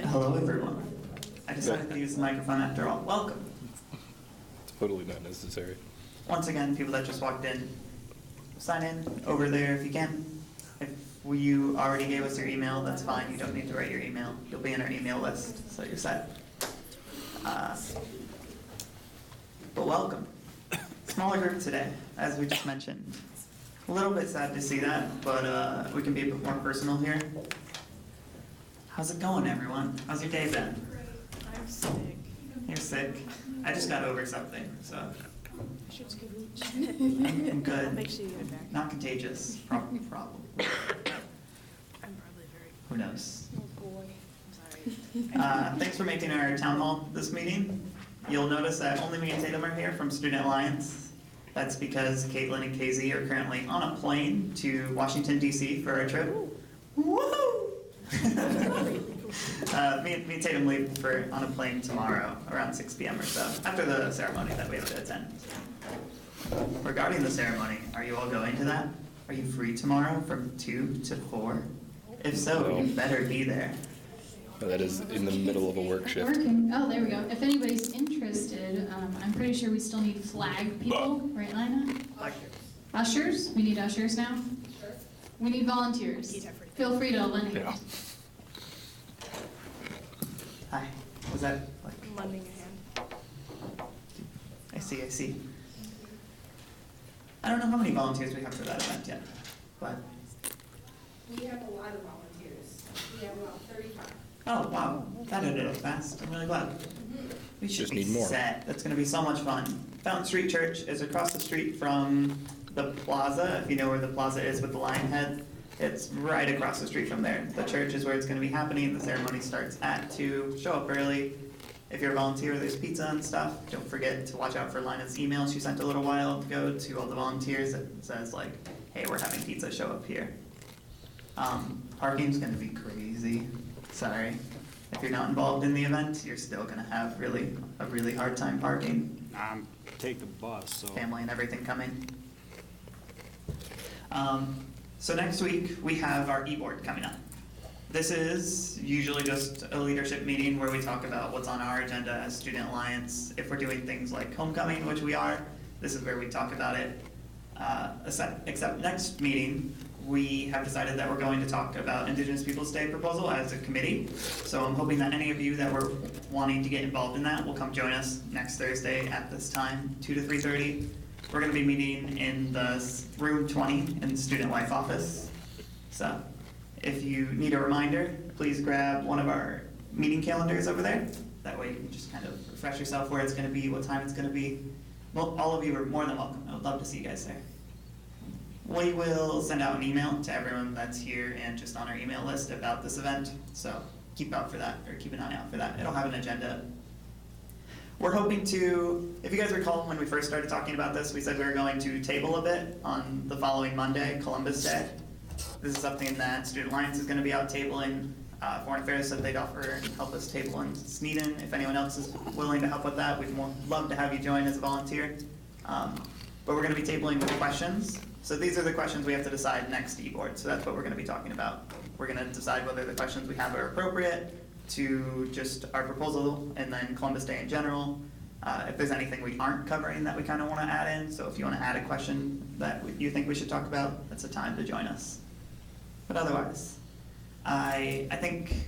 Hello, everyone. I decided to use the microphone after all. Welcome. Totally not necessary. Once again, people that just walked in, sign in over there if you can. If you already gave us your email, that's fine. You don't need to write your email. You'll be in our email list, so you're set. But welcome. Smaller group today, as we just mentioned. A little bit sad to see that, but we can be a bit more personal here. How's it going, everyone? How's your day been? I'm sick. You're sick? I just got over something, so I'm I'm good. Make sure you get it back. Not contagious. Problem. I'm probably very. Who knows? Oh boy. I'm sorry. Thanks for making our town hall this meeting. You'll notice that only me and Tatum are here from Student Alliance. That's because Caitlin and KZ are currently on a plane to Washington, D.C. for a trip. Woohoo! Me and Tatum leave on a plane tomorrow around 6 p.m. or so, after the ceremony that we have to attend. Regarding the ceremony, are you all going to that? Are you free tomorrow from 2 to 4? If so, you better be there. Oh, that is in the middle of a work shift. Working. Oh, there we go. If anybody's interested, I'm pretty sure we still need flag people, right, Lina? Ushers? We need ushers now? Sure. We need volunteers. Need everything. Feel free to lend a Yeah. hand. Hi. Was that like? I'm lending a hand. I see. I don't know how many volunteers we have for that event yet, but, We have a lot of volunteers. We have about 35. oh, wow, that ended up fast. I'm really glad. We should Just be need more. set. That's gonna be so much fun. Fountain Street Church is across the street from the plaza, if you know where the plaza is with the lion head. It's right across the street from there. The church is where it's gonna be happening. The ceremony starts at 2. Show up early. If you're a volunteer, there's pizza and stuff. Don't forget to watch out for Lina's email she sent a little while ago to all the volunteers. It says like, hey, we're having pizza, show up here. Parking's gonna be crazy. Sorry. If you're not involved in the event, you're still gonna have a really hard time parking. Take the bus, so. Family and everything coming. So next week, we have our e-board coming up. This is usually just a leadership meeting where we talk about what's on our agenda as Student Alliance. If we're doing things like homecoming, which we are, this is where we talk about it. Except next meeting, we have decided that we're going to talk about Indigenous Peoples Day proposal as a committee. So I'm hoping that any of you that were wanting to get involved in that will come join us next Thursday at this time, 2 to 3:30. We're going to be meeting in the room 20 in the Student Life office. So if you need a reminder, please grab one of our meeting calendars over there. That way you can just kind of refresh yourself where it's going to be, what time it's going to be. Well, all of you are more than welcome. I would love to see you guys there. We will send out an email to everyone that's here and just on our email list about this event. So keep out for that, or keep an eye out for that. It'll have an agenda. We're hoping to, if you guys recall when we first started talking about this, we said we were going to table a bit on the following Monday, Columbus Day. This is something that Student Alliance is going to be out tabling. Foreign Affairs said they'd offer and help us table in Sneeden. If anyone else is willing to help with that, we'd love to have you join as a volunteer. But we're going to be tabling with questions. So these are the questions we have to decide next e-board. So that's what we're going to be talking about. We're going to decide whether the questions we have are appropriate to just our proposal and then Columbus Day in general. If there's anything we aren't covering that we kind of want to add in. So if you want to add a question that you think we should talk about, that's a time to join us. But otherwise, I think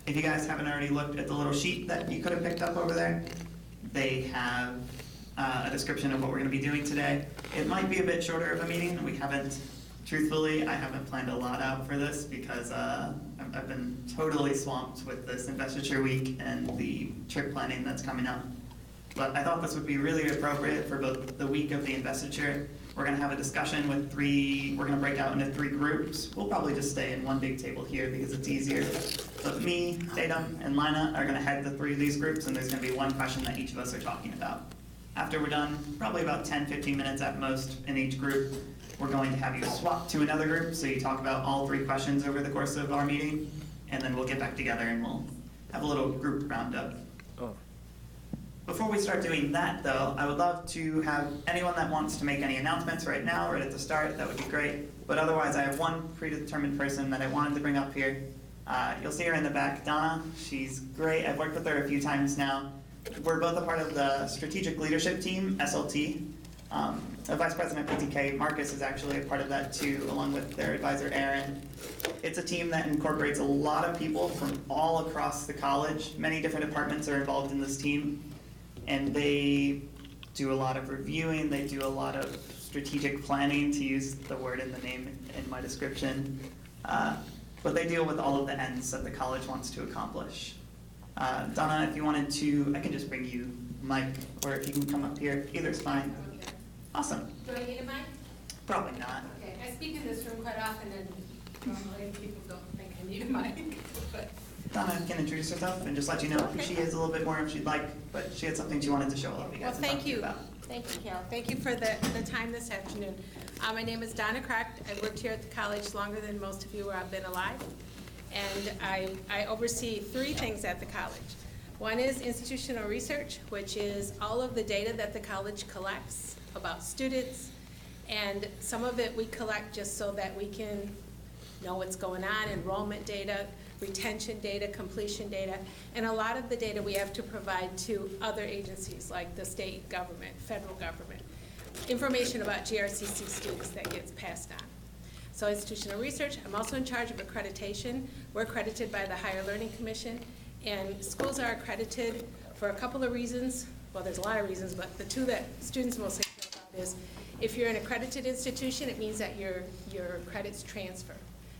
if you guys haven't already looked at the little sheet that you could have picked up over there, they have a description of what we're going to be doing today. It might be a bit shorter of a meeting. Truthfully, I haven't planned a lot out for this because I've been totally swamped with this investiture week and the trip planning that's coming up. But I thought this would be really appropriate for both the week of the investiture. We're going to have a discussion with we're going to break out into 3 groups. We'll probably just stay in one big table here because it's easier. But me, Tatum, and Lina are going to head the 3 of these groups, and there's going to be one question that each of us are talking about. After we're done, probably about 10-15 minutes at most in each group, we're going to have you swap to another group, so you talk about all 3 questions over the course of our meeting, and then we'll get back together and we'll have a little group roundup. Before we start doing that, though, I would love to have anyone that wants to make any announcements right now, right at the start. That would be great. But otherwise, I have one predetermined person that I wanted to bring up here. You'll see her in the back, Donna. She's great. I've worked with her a few times now. We're both a part of the strategic leadership team, SLT. The Vice President of PTK, Marcus, is actually a part of that too, along with their advisor, Aaron. It's a team that incorporates a lot of people from all across the college. Many different departments are involved in this team, and they do a lot of reviewing. They do a lot of strategic planning, to use the word in the name in my description. But they deal with all of the ends that the college wants to accomplish. Donna, if you wanted to, I can just bring you Mike, or if you can come up here, either's fine. Awesome. Do I need a mic? Probably not. Okay, I speak in this room quite often, and normally people don't think I need a mic, but. Donna can introduce herself and just let you know who she is a little bit more if she'd like, but she had something she wanted to show all of you Well, guys and talk thank to you you. about. Thank you, Cal. Thank you for the time this afternoon. My name is Donna Kracht. I worked here at the college longer than most of you have been alive. And I oversee 3 things at the college. One is institutional research, which is all of the data that the college collects about students. And some of it we collect just so that we can know what's going on, enrollment data, retention data, completion data, and a lot of the data we have to provide to other agencies like the state government, federal government, information about GRCC students that gets passed on. So institutional research. I'm also in charge of accreditation. We're accredited by the Higher Learning Commission, and schools are accredited for a couple of reasons. Well, there's a lot of reasons, but the 2 that students mostly care about is if you're an accredited institution, it means that your credits transfer.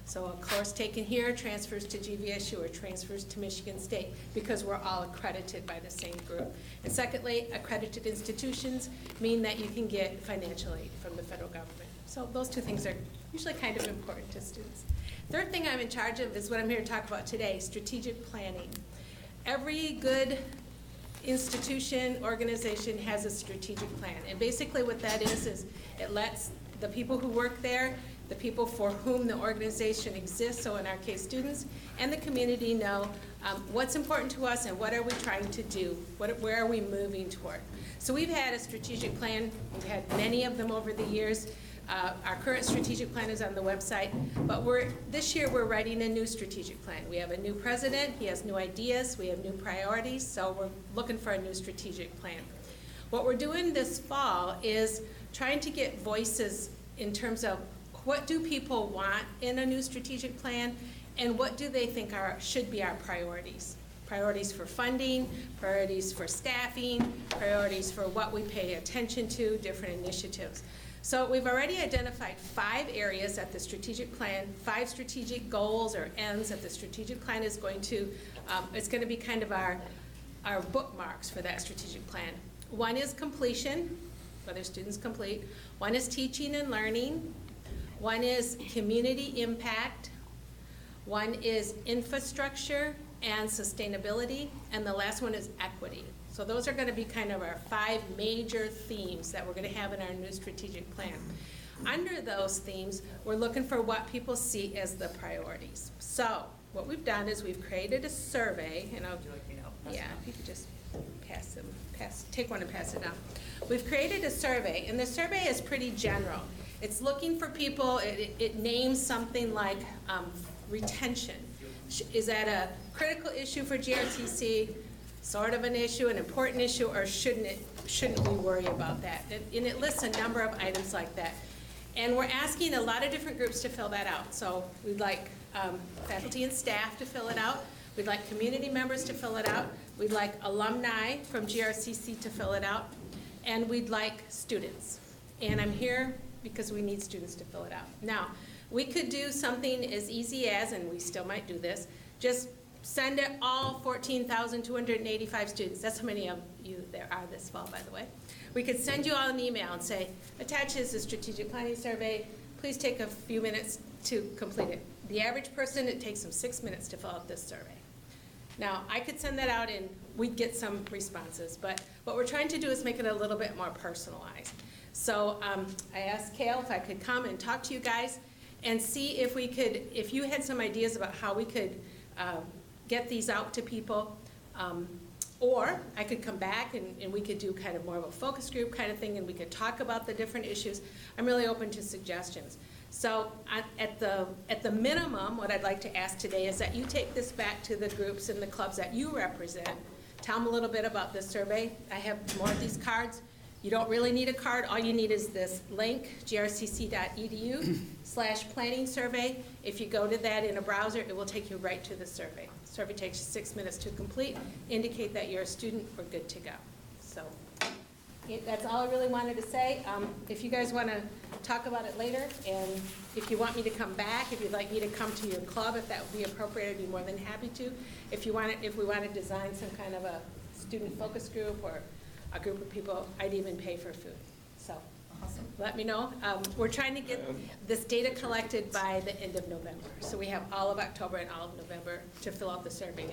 So a course taken here transfers to GVSU or transfers to Michigan State because we're all accredited by the same group. And secondly, accredited institutions mean that you can get financial aid from the federal government. So those 2 things are usually kind of important to students. Third thing I'm in charge of is what I'm here to talk about today, strategic planning. Every good institution, organization has a strategic plan. And basically what that is it lets the people who work there, the people for whom the organization exists, so in our case students, and the community know what's important to us and what are we trying to do, where are we moving toward. So we've had a strategic plan, we've had many of them over the years. Our current strategic plan is on the website, but this year we're writing a new strategic plan. We have a new president, he has new ideas, we have new priorities, so we're looking for a new strategic plan. What we're doing this fall is trying to get voices in terms of what do people want in a new strategic plan, and what do they think should be our priorities. Priorities for funding, priorities for staffing, priorities for what we pay attention to, different initiatives. So we've already identified 5 areas at the strategic plan, 5 strategic goals or ends that the strategic plan is going to, it's going to be kind of our bookmarks for that strategic plan. One is completion, whether students complete. One is teaching and learning. One is community impact. One is infrastructure and sustainability. And the last one is equity. So those are going to be kind of our 5 major themes that we're going to have in our new strategic plan. Under those themes, we're looking for what people see as the priorities. So what we've done is we've created a survey, and I'll, yeah, if you could just take one and pass it down. We've created a survey, and the survey is pretty general. It's looking for people, it names something like retention. Is that a critical issue for GRCC? Sort of an issue, an important issue, or shouldn't we worry about that? And it lists a number of items like that. And we're asking a lot of different groups to fill that out. So we'd like faculty and staff to fill it out. We'd like community members to fill it out. We'd like alumni from GRCC to fill it out. And we'd like students. And I'm here because we need students to fill it out. Now, we could do something as easy as, and we still might do this, just send it all 14,285 students. That's how many of you there are this fall, by the way. We could send you all an email and say, attached is a strategic planning survey. Please take a few minutes to complete it. The average person, it takes them 6 minutes to fill out this survey. Now, I could send that out and we'd get some responses, but what we're trying to do is make it a little bit more personalized. So I asked Kale if I could come and talk to you guys and see if we could, if you had some ideas about how we could get these out to people, or I could come back and we could do kind of more of a focus group kind of thing, and we could talk about the different issues. I'm really open to suggestions. So at the minimum, what I'd like to ask today is that you take this back to the groups and the clubs that you represent. Tell them a little bit about this survey. I have more of these cards. You don't really need a card. All you need is this link, grcc.edu/planning survey. If you go to that in a browser, it will take you right to the survey. The survey takes you 6 minutes to complete. Indicate that you're a student, we're good to go. So that's all I really wanted to say. If you guys want to talk about it later, and if you want me to come back, if you'd like me to come to your club, if that would be appropriate, I'd be more than happy to. If we want to design some kind of a student focus group or a group of people, I'd even pay for food. So let me know. We're trying to get this data collected by the end of November. So we have all of October and all of November to fill out the survey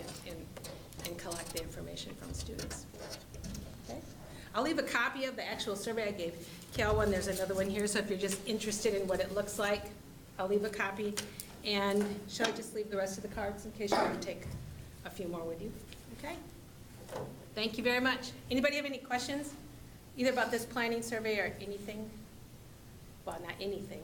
and collect the information from students. Okay? I'll leave a copy of the actual survey I gave Cal one. There's another one here, so if you're just interested in what it looks like, I'll leave a copy. And shall I just leave the rest of the cards in case you want to take a few more with you? Okay? Thank you very much. Anybody have any questions, either about this planning survey or anything? Well, not anything,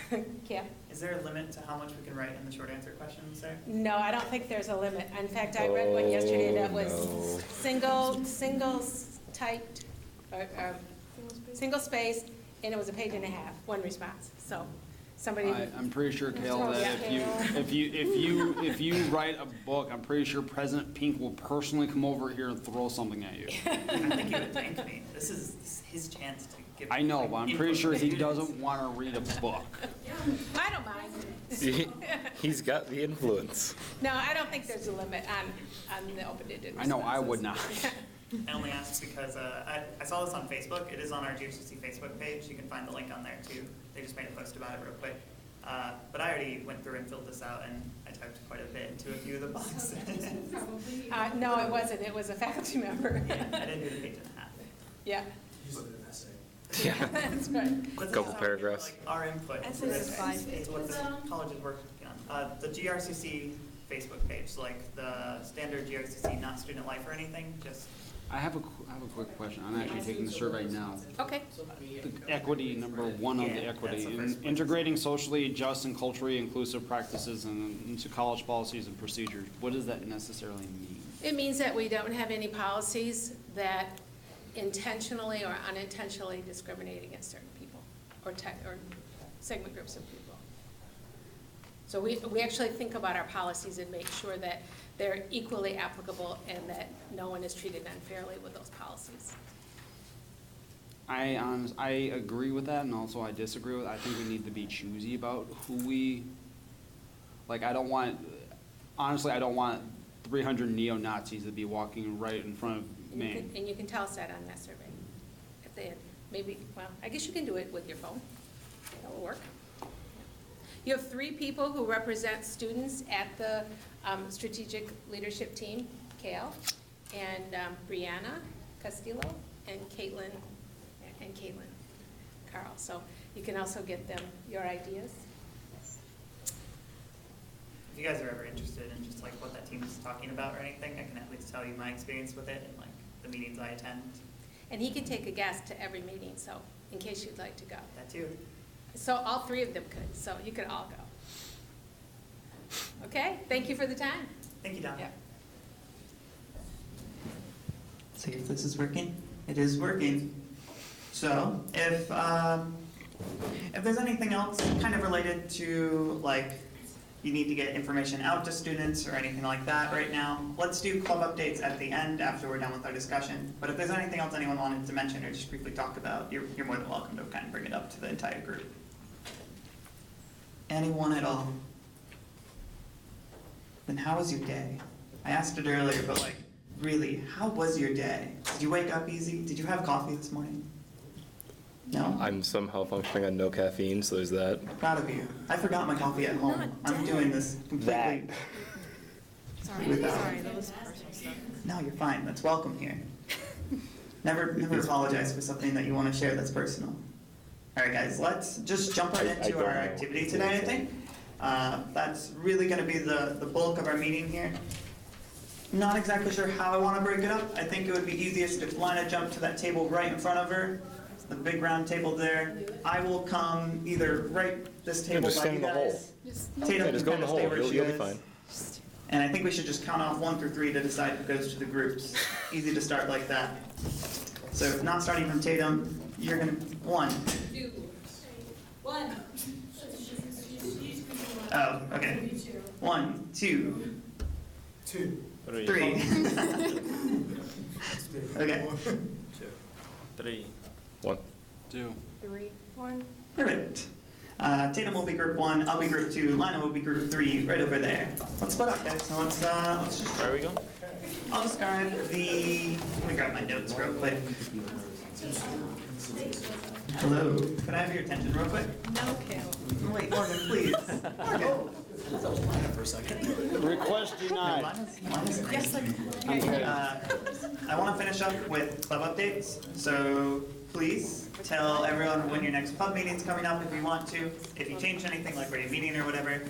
but Cal? Is there a limit to how much we can write in the short answer questions there? No, I don't think there's a limit. In fact, I read one yesterday that was no. single typed, single space, and it was a page and a half, one response. So somebody. I'm pretty sure, Kale, that if you write a book, I'm pretty sure President Pink will personally come over here and throw something at you. I think he would thank me. This is his chance to give. I know, but I'm pretty input sure from he students. doesn't want to read a book. I don't mind. He's got the influence. No, I don't think there's a limit on the open-ended I know, I would responses. not. I only asked because I saw this on Facebook. It is on our GHCC Facebook page. You can find the link on there too. They just made a post about it real quick. But I already went through and filled this out, and I typed quite a bit into a few of the boxes. No, it wasn't. It was a faculty member. Yeah, I didn't do the page and a half. Yeah. Yeah. That's right. But this Couple is how we get, paragraphs. like, our input. Essay is 5 It's what the college is working on. The GRCC Facebook page, so like the standard GRCC, not student life or anything, just. I have a quick question. I'm actually taking the survey now. Okay. The equity, number one of the Yeah, equity, that's the first one. integrating socially just and culturally inclusive practices into college policies and procedures. What does that necessarily mean? It means that we don't have any policies that intentionally or unintentionally discriminate against certain people or segment groups of people. So we actually think about our policies and make sure that they're equally applicable and that no one is treated unfairly with those policies. I agree with that, and also I disagree with. I think we need to be choosy about who we. Like, I don't want 300 neo-Nazis to be walking right in front of me. And you can tell us that on that survey. If they had, maybe, well, I guess you can do it with your phone. That will work. You have 3 people who represent students at the strategic leadership team, Kale, and Brianna Castillo, and Caitlin Carl. So you can also get them your ideas. If you guys are ever interested in just like what that team is talking about or anything, I can at least tell you my experience with it and like the meetings I attend. And he can take a guest to every meeting, so in case you'd like to go. That too. So all 3 of them could, so you could all go. Okay, thank you for the time. Thank you, Don. Yeah. See if this is working. It is working. So if there's anything else kind of related to like you need to get information out to students or anything like that right now, let's do club updates at the end after we're done with our discussion. But if there's anything else anyone wanted to mention or just briefly talk about, you're more than welcome to kind of bring it up to the entire group. Anyone at all? Then how was your day? I asked it earlier, but like, really, how was your day? Did you wake up easy? Did you have coffee this morning? No? I'm somehow functioning on no caffeine, so there's that. Proud of you. I forgot my coffee at home. I'm doing this completely. Sorry, Without- sorry, that was personal stuff. No, you're fine. That's welcome here. Never apologize for something that you want to share that's personal. All right, guys, let's just jump right I into don't our know. activity today, I think. That's really going to be the bulk of our meeting here. Not exactly sure how I want to break it up. I think it would be easiest if Lina jumped to that table right in front of her the big round table there. I will come either right this table just by stand you in the hole. guys. Yeah, Tatum just can go in the kind of stay hole, where you'll she be is. fine. And I think we should just count off 1 through 3 to decide who goes to the groups. Easy to start like that. So not starting from Tatum, you're gonna, 1. 2, 1. Oh, okay. 1, 2, 3. Okay, 1. 2. 3, 1. perfect. Tatum will be group 1, I'll be group 2, Lina will be group 3, right over there. Let's split up, guys. So let's just, Where are we going? I'll describe let me grab my notes real quick. Hello, could I have your attention real quick? No, Caleb. Wait, Morgan, please. Morgan. Request denied. Yes, I want to finish up with club updates, so please tell everyone when your next club meeting's coming up if you want to. If you change anything, like radio meeting or whatever,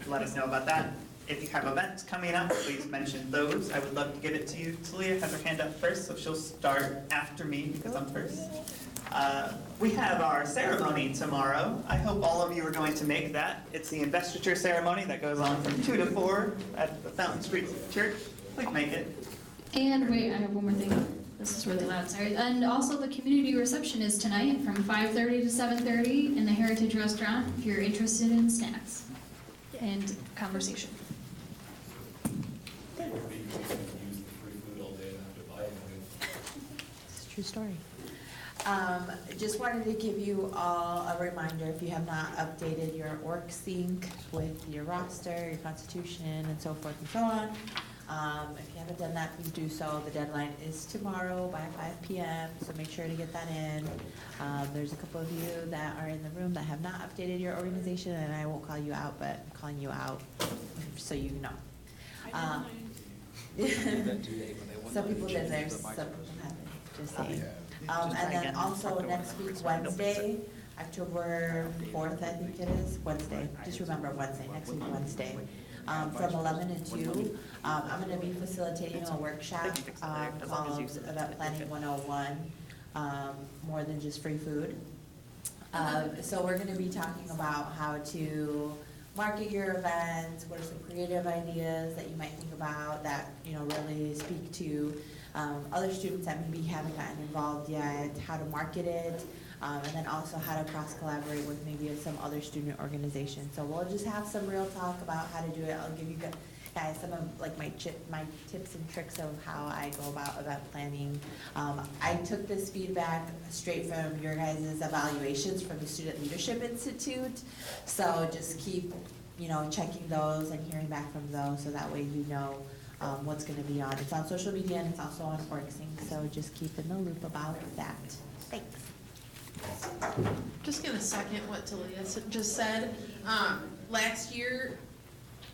let us know about that. If you have events coming up, please mention those. I would love to give it to you. Talia has her hand up first, so she'll start after me because I'm first. We have our ceremony tomorrow. I hope all of you are going to make that. It's the investiture ceremony that goes on from 2 to 4 at the Fountain Street Church. Please make it. And wait, I have one more thing. This is really loud, sorry. And also the community reception is tonight from 5:30 to 7:30 in the Heritage Restaurant if you're interested in snacks and conversation. It's a true story. Just wanted to give you all a reminder, if you have not updated your org sync with your roster, your constitution, and so forth and so on. If you haven't done that, please do so. The deadline is tomorrow by 5 p.m., so make sure to get that in. There's a couple of you that are in the room that have not updated your organization, and I won't call you out, but I'm calling you out so you know. Some people did theirs, some people haven't, just saying. And then also next week, Wednesday, October 4th, I think it is, Wednesday, just remember Wednesday, next week, Wednesday, from 11 to 2. I'm gonna be facilitating a workshop called Event Planning 101, More Than Just Free Food. So we're gonna be talking about how to market your events, what are some creative ideas that you might think about that, you know, really speak to other students that maybe haven't gotten involved yet, how to market it, and then also how to cross-collaborate with maybe some other student organizations. So we'll just have some real talk about how to do it. I'll give you guys some of like my tips and tricks of how I go about event planning. I took this feedback straight from your guys' evaluations from the Student Leadership Institute. So just keep, you know, checking those and hearing back from those so that way you know what's going to be on. It's on social media and it's also on OrgSync, so just keep in the loop about that. Thanks. Just gonna second what Talia just said. Last year,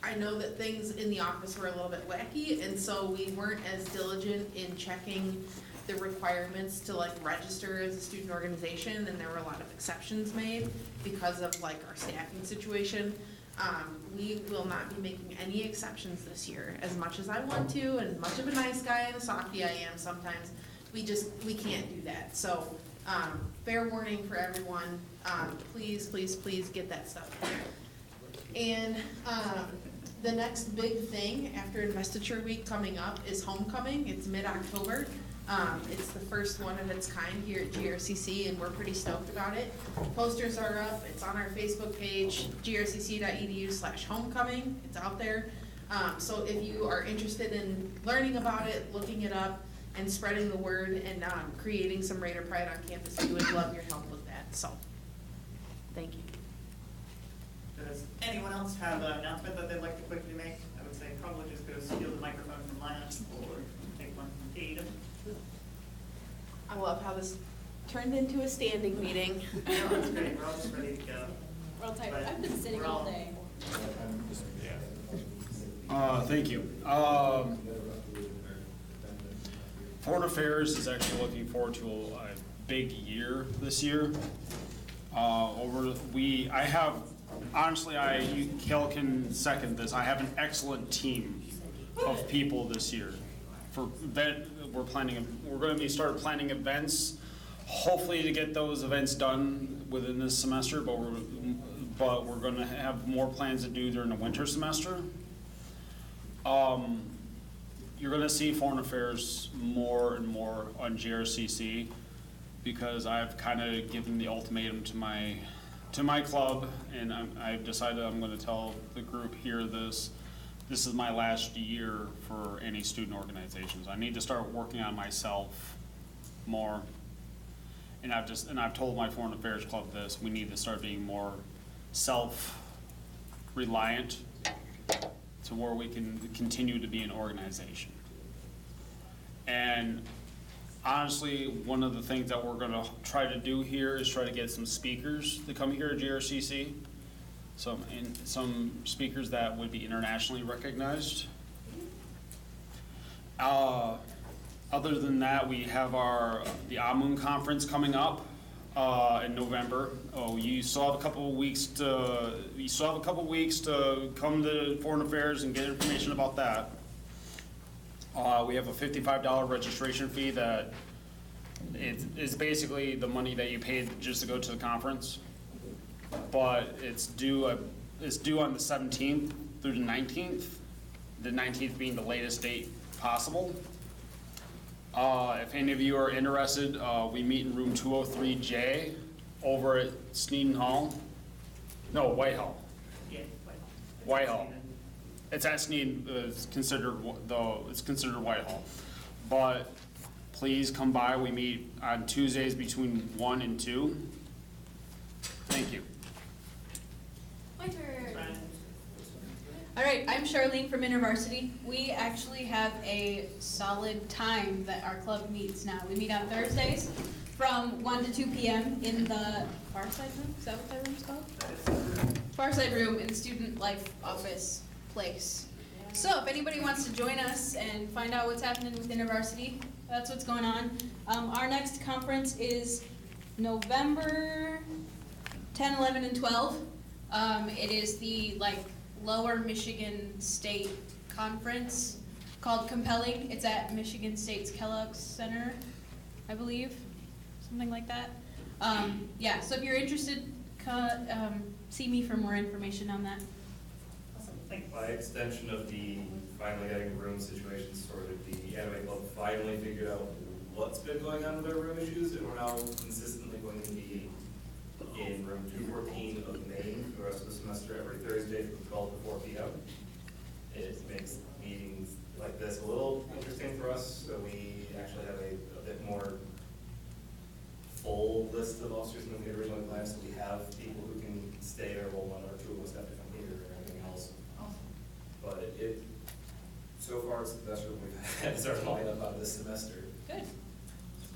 I know that things in the office were a little bit wacky, and so we weren't as diligent in checking the requirements to like register as a student organization, and there were a lot of exceptions made because of like our staffing situation. We will not be making any exceptions this year. As much as I want to, and much of a nice guy and a softie I am sometimes, we can't do that. So, fair warning for everyone, please, please, please get that stuff in there. And, the next big thing after Investiture Week coming up is Homecoming. It's mid-October. It's the first one of its kind here at GRCC, and we're pretty stoked about it. Posters are up. It's on our Facebook page, grcc.edu/homecoming. It's out there. So if you are interested in learning about it, looking it up, and spreading the word, and creating some Raider Pride on campus, we would love your help with that. So, thank you. Does anyone else have an announcement that they'd like to quickly make? I would say probably just go steal the microphone from Lina or take one from Tatum. I love how this turned into a standing meeting. I know, it's great. We're all just ready to go. We're all tired. But I've been sitting we're all day. Thank you. Foreign Affairs is actually looking forward to a big year this year. Kel can second this, I have an excellent team of people this year. We're gonna start planning events, hopefully to get those events done within this semester, but we're gonna have more plans to do during the winter semester. You're gonna see foreign affairs more and more on GRCC because I've kind of given the ultimatum to my club, and I've decided I'm gonna tell the group here this is my last year for any student organizations. I need to start working on myself more. And I've told my foreign affairs club this, we need to start being more self-reliant to where we can continue to be an organization. And honestly, one of the things that we're gonna try to do here is try to get some speakers to come here at GRCC. Some speakers that would be internationally recognized. Other than that, we have the Amun conference coming up in November. You still have a couple of weeks to come to Foreign Affairs and get information about that. We have a $55 registration fee that is basically the money that you paid just to go to the conference, but it's due on the 17th through the 19th. The 19th being the latest date possible. If any of you are interested, we meet in room 203J over at Sneeden Hall. No, Whitehall. Yeah, Whitehall. It's at Sneeden, it's considered Whitehall. But please come by, we meet on Tuesdays between 1 and 2. Thank you. My turn. All right, I'm Charlene from InterVarsity. We actually have a solid time that our club meets now. We meet on Thursdays from 1 to 2 p.m. in the Farside Room. Is that what that room's called? Farside Room in Student Life Office Place. So if anybody wants to join us and find out what's happening with InterVarsity, that's what's going on. Our next conference is November 10, 11, and 12. It is the Lower Michigan State Conference called Compelling. It's at Michigan State's Kellogg Center, I believe, something like that. Yeah, so if you're interested, see me for more information on that. Awesome, thanks. By extension of the finally getting room situation sorted, the Anime Club finally figured out what's been going on with our room issues, and we're now consistently going to be in room 214 of Main for the rest of the semester every Thursday from 12 to 4 p.m. It makes meetings like this a little interesting for us, so we actually have a bit more full list of officers than we originally planned, so we have people who can stay there while one or two of us have to come here or anything else. But so far it's the best room we've had as our lineup out of this semester. Good.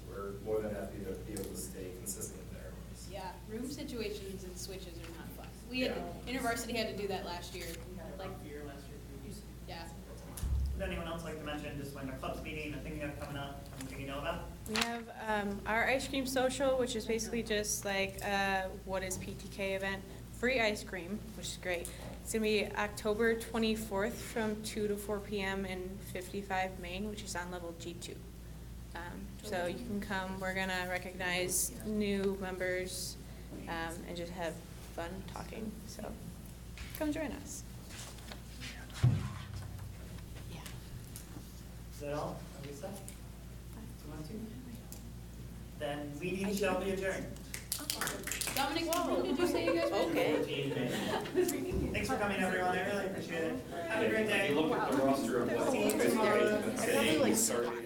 We're more than happy to be able to stay consistent there. Yeah, room situations and switches are not fun. InterVarsity had to do that last year. Yeah. Would anyone else like to mention just when our club's meeting, a thing you have coming up, anything you know about? We have our ice cream social, which is basically just what is PTK event, free ice cream, which is great. It's gonna be October 24th from 2 to 4 p.m. in 55 Main, which is on level G2. So you can come, we're gonna recognize new members and just have fun talking, so come join us. Yeah. Is that all? Are we set? Then meeting shall be adjourned. Dominic, did you say you guys were? Okay. Thanks for coming, everyone. I really appreciate it. Have a great day. If you look at the roster of what See you tomorrow. started